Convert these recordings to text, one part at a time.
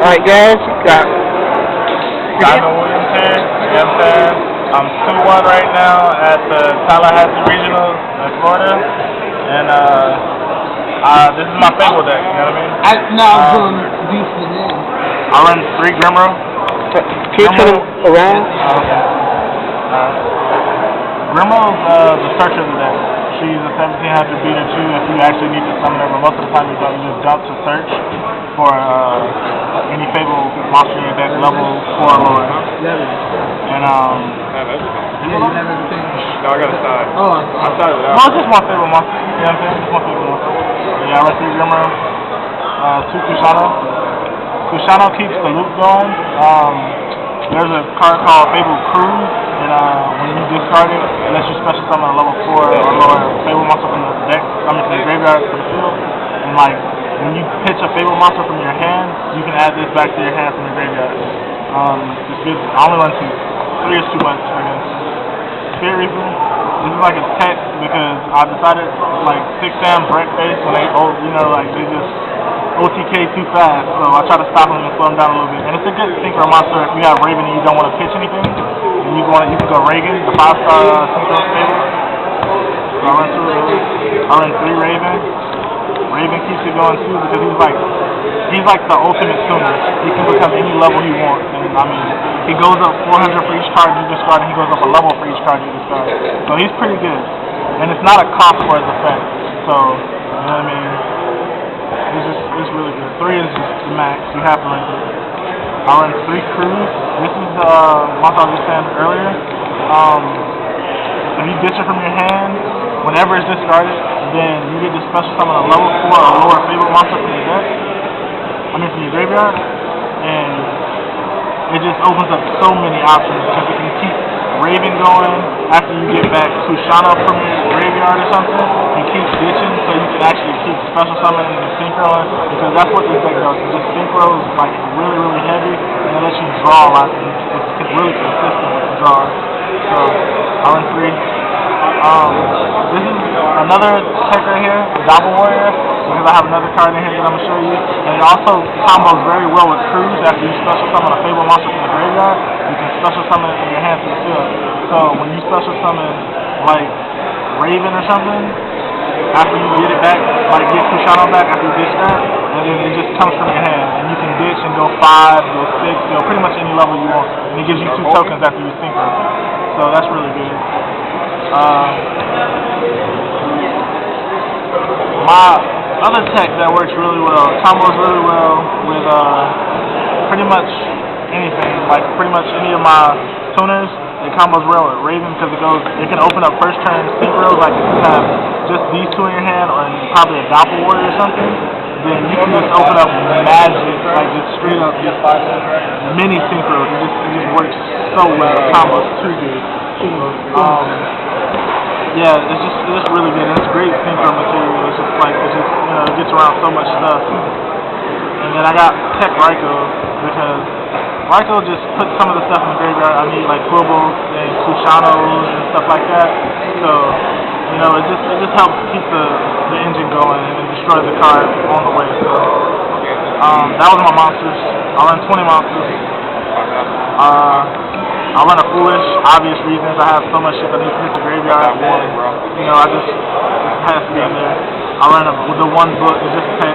Alright guys, got Diamond Williams here, you know what I'm saying? I'm 2-1 right now at the Tallahassee Regionals in Florida, and this is my Fabled deck, you know what I mean? Now I'm doing decent in. I run 3 Grimro. Can you turn them around? Okay. Grimo's the search of the deck. She's a 1700 beater too if you actually need to summon her, but most of the time you don't. You just jump to search for any Fabled monster in your deck level 4 or lower. And No, I got a side. Oh, I started it no, out. it's just one Fabled monster. You know what I'm saying? Just one Fabled monster. Yeah, I run 3 Grimo, 2 Kushano. Kushano keeps the loop going. There's a card called Fabled Cruise, and when you discard it, it lets you special summon a level 4 or lower Fabled monster from the deck, from the graveyard to the field. And like, when you pitch a Fabled monster from your hand, you can add this back to your hand from your graveyard. This gives, I only run 2. 3 is too much, I guess. Spirit Reaper, this is like a tech because I decided like 6-Sam breakface when they, they just OTK too fast, so I try to stop them and slow them down a little bit. And it's a good synchro monster if you have Raven and you don't want to pitch anything, and you can go Reagan, the 5-star synchro favorite. So I run 3 Raven. Raven keeps it going too because he's like the ultimate tuner. He can become any level he wants, and I mean he goes up 400 for each card you discard, and he goes up a level for each card you discard. So he's pretty good, and it's not a cost for his effect. So you know what I mean. It's really good. 3 is just the max. You have to run it. I run 3 Cruise. This is the monster I was just saying earlier. If you ditch it from your hand, whenever it's discarded, then you get to special summon a level 4 or lower Fabled monster from your deck. From your graveyard. And it just opens up so many options because it can keep Raven going after you get back Kushana from your graveyard or something. You keep ditching so you can actually keep special summoning and synchroing because that's what this deck does. It just synchros like really, really heavy and it lets you draw a lot. It's really consistent with the draw. So I run 3. This is another tech right here, the Doppel Warrior, because I have another card in here that I'm going to show you. And it also combos very well with Cruise. After you special summon a Fabled monster from the graveyard, you can special summon it from your hand to the field. So when you special summon like Raven or something, after you get it back, like get Kushano back after you ditch that, and then it just comes from your hand. And you can ditch and go 5, go 6, go pretty much any level you want. And it gives you 2 tokens after you synchro. So that's really good. My other tech that works really well, combos really well with pretty much anything, like pretty much any of my tuners. It combos well with Raven because it can open up first turn synchros, like if you have just these 2 in your hand or probably a Doppel Warrior or something, then you can just open up magic, like just straight up just mini synchros. It just works so well. The combo's too good. Yeah, it's just really good. It's great synchro material. It's just like it gets around so much stuff. And then I got Tech Raiko because Raiko just puts some of the stuff in the graveyard. I need like Quibbles and Kushanos and stuff like that. So it just helps keep the engine going and then destroy the card on the way. So that was my monsters. I run 20 monsters. I run a Foolish, obvious reasons. I have so much shit that needs to hit the graveyard. It has to be in there. I run the 1 book, it's just in case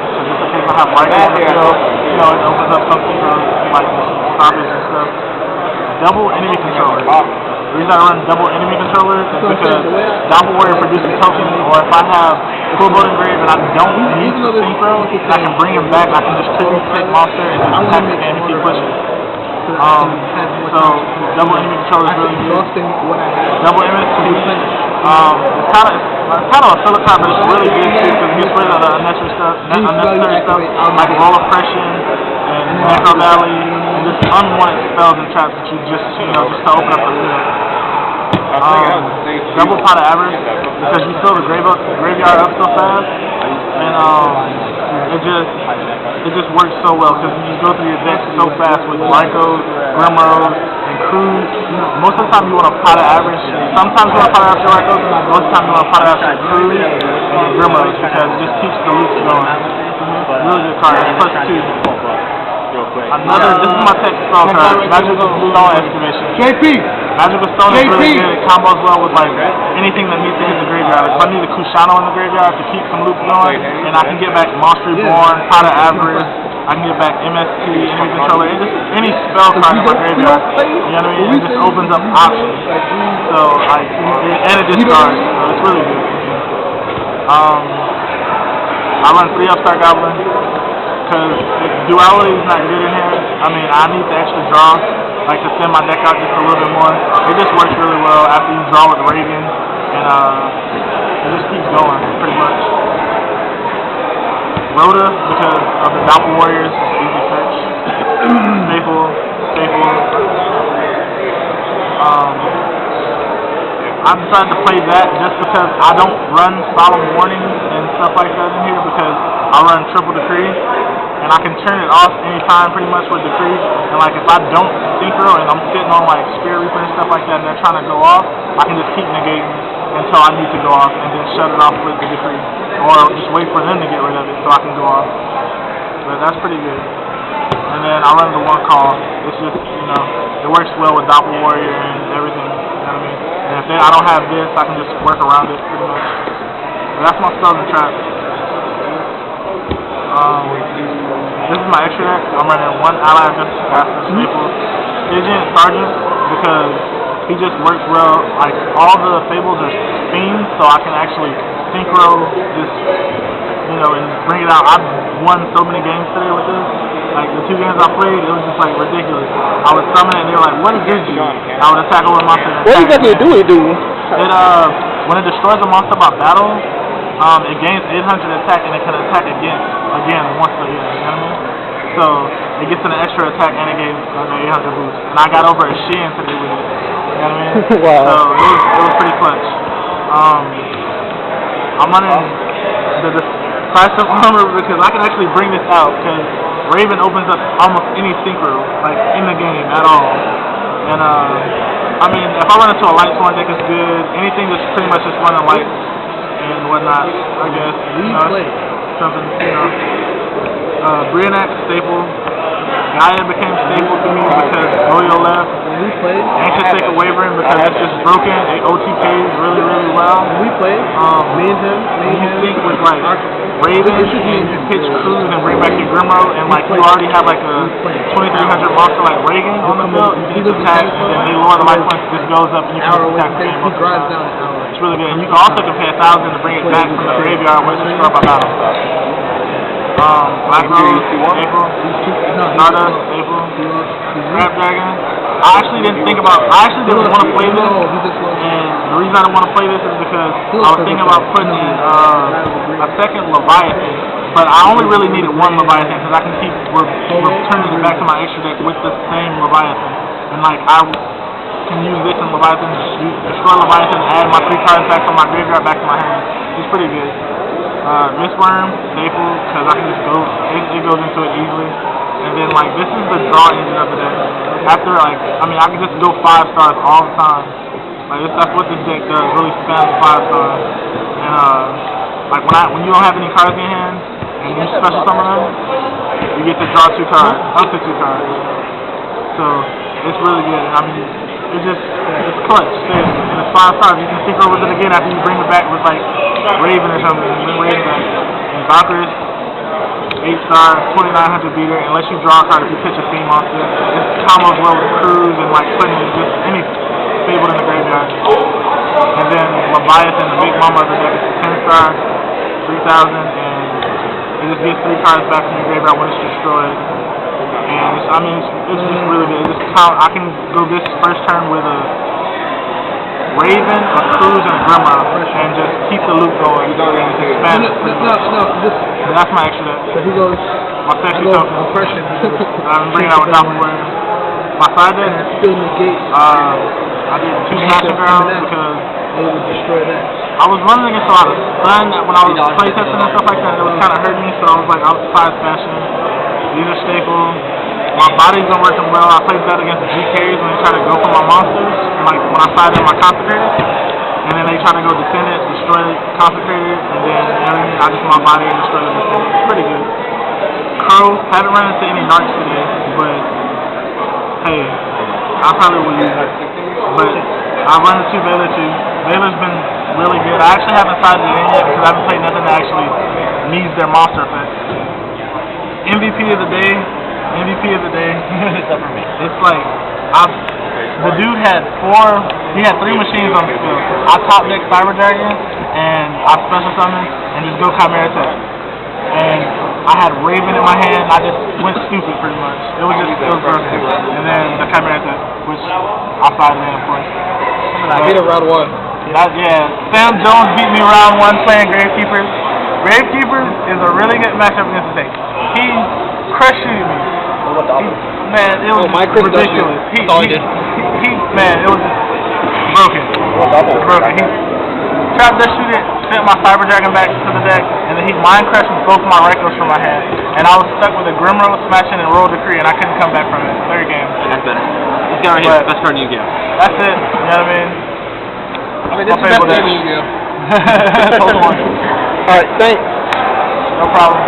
I have Raiko on the field. It opens up something for like stoppage and stuff. Double enemy controller. The reason I run double enemy controllers is because Doppel Warrior produces tokens, or if I have Fabled engraved and I don't need to synchro, I can bring him back. I can just tribute pick monster and just attack the game and keep pushing. So double enemy controller is really good. Double enemy, it's kind of a filler card, but it's really good too because it gets rid of the unnecessary stuff like Roll Oppression and Necro Valley and just unwanted spells and traps that you just to open up the field. Double Pot of Avarice because you fill the graveyard up so fast, and it just works so well because you go through your deck so fast with Raikos, Grimros, and Cruise. Most of the time you want a Pot of Avarice. Sometimes you want a Pot of Avarice Raikos. Most of the time you want a Pot of Avarice Cruise and Grimros because it just keeps the loops going. Really good card. Plus 2. real quick. This is my tech spell card. Magical Stone Excavation. JP! Magical Stone is really good. It combos well with like anything that needs to hit the graveyard. Like if I need a Kushano in the graveyard to keep some loops going, and I can get back Monster Reborn, Pot of Avarice, I can get back MST, Enemy Controller, and just any spell card in my graveyard. You know what I mean? It just opens up options. So and it discards. So it's really good. I run 3 Upstart Goblin because duality is not good in here. I mean, I need the extra draw, like to send my deck out just a little bit more. It just works really well after you draw with Raven, and it just keeps going pretty much. Rhoda, because of the Doppel Warriors, easy search. Staple. I decided to play that just because I don't run Solemn Warnings and stuff like that in here because I run Triple Decree and I can turn it off anytime pretty much with Decree, and like if I don't synchro and I'm sitting on like Spirit Reaper and stuff like that and they're trying to go off, I can just keep negating until I need to go off and then shut it off with the Decree, or just wait for them to get rid of it so I can go off. But that's pretty good. And then I run the one call. It's just, it works well with Doppel Warrior and everything, you know what I mean? And if I don't have this, I can just work around it pretty much. But that's my spells and traps. This is my extra deck. I'm running 1 Ally of Justice Master Staple. Agent Sergeant, because he just works well. Like, all the Fables are themed, so I can actually synchro this, and bring it out. I've won so many games today with this. Like, the 2 games I played, it was just, like, ridiculous. I would summon it, and they were like, what gives you? I would attack over a monster. What exactly do it do? When it destroys a monster by battle, it gains 800 attack, and it can attack again once a year, you know what I mean? So, it gets an extra attack, and it gave an 800 boost. And I got over a Shin today with it, you know what I mean? Wow. So, it was pretty clutch. I'm running the Price of Armor because I can actually bring this out, because Raven opens up almost any synchro, like, in the game at all. And, I mean, if I run into a Light Sworn deck, it's good. Anything that's pretty much just running lights and whatnot, I guess. Something, Brionac, staple. Gaia became staple to me because Goyo left. Ancient Sacred Wavering because it's just broken. It OTKs really, really well. When you think with like Raven and you pitch Cruise and bring back your Grimro, and like you already have like a 2300 monster like Reagan on the field, you can just attack and then they lower the life points, just goes up and you can just attack the same monster. It's really good. And you can also pay 1,000 to bring it back from the graveyard when it's destroyed by battle. Black Rose, April, Stardust, April, Snapdragon. I actually didn't want to play this, and the reason I didn't want to play this is because I was thinking about putting in a second Leviathan, but I only really needed 1 Leviathan because I can keep returning it back to my extra deck with the same Leviathan, and like I can use this in Leviathan, destroy Leviathan, add my 3 cards back from my graveyard back to my hand. It's pretty good. Mistworm, staple, because I can just go, it goes into it easily. And then, like, this is the draw engine of the deck. After, like, I can just go 5 stars all the time. Like, that's what this deck does, really spams 5 stars. And, like, when you don't have any cards in your hand, and you special summon them, you get to draw 2 cards, up to 2 cards. So, it's really good. I mean, it's clutch, and it's 5 stars. You can synchro with it again after you bring it back with, like, Raven or something, and bring Raven back. And Valkyries, 8 star, 2900 beater, unless you draw a card if you pitch a Fiend monster. It's combos well with Cruise and, like, putting just any Fabled in the graveyard. And then Leviathan, the big mama of the deck, is 10 star, 3,000, and it just gets 3 cards back from your graveyard when it's destroyed. And it's just really good. I can go this first turn with a Raven, a Cruise, and a Grimmer, and just keep the loop going. Expand it. That's my extra deck. So he goes. My sexy token. I'm bringing out with Doppel Warrior. My side deck. Still negate. I did 2 Smashing Barrels because I was running against a lot of stun when I was playtesting and stuff like that. It was kind of hurting me, so I was like, I was side smashing. These are staple. My body's been working well. I played that against the GKs when they try to go for my monsters. And like when I side in my consecrated, and then they try to go defend it, destroy it, consecrated, and then I just my body and destroy it. It's pretty good. Pro, haven't run into any narcs today, but hey, I probably will use it. But I've run into Baylor too. Baylor's been really good. I actually haven't sized it in yet because I haven't played nothing that actually needs their monster effect. MVP of the day. It's like, the dude had 3 machines on the field. I top deck Cyber Dragon, and I special summon, and just go Chimera attack. And I had Raven in my hand, I just went stupid pretty much. It was perfect. And then the Chimera attack, which I sided in, of course. I beat him round 1. Sam Jones beat me round 1 playing Gravekeeper. Gravekeeper is a really good matchup against the tank. He crushed shooting me. Man, it was ridiculous. It was just broken. He trapped that shooter, sent my Cyber Dragon back to the deck, and then he mind crushed both my Rykos from my hand. And I was stuck with a Grimrow, Smashing, and Roll Decree, and I couldn't come back from it. Third game. That's better. This guy right here, best card in Yu-Gi-Oh. That's it. You know what I mean? This is the best game in Yu-Gi-Oh. Alright, Alright, thanks. No problem.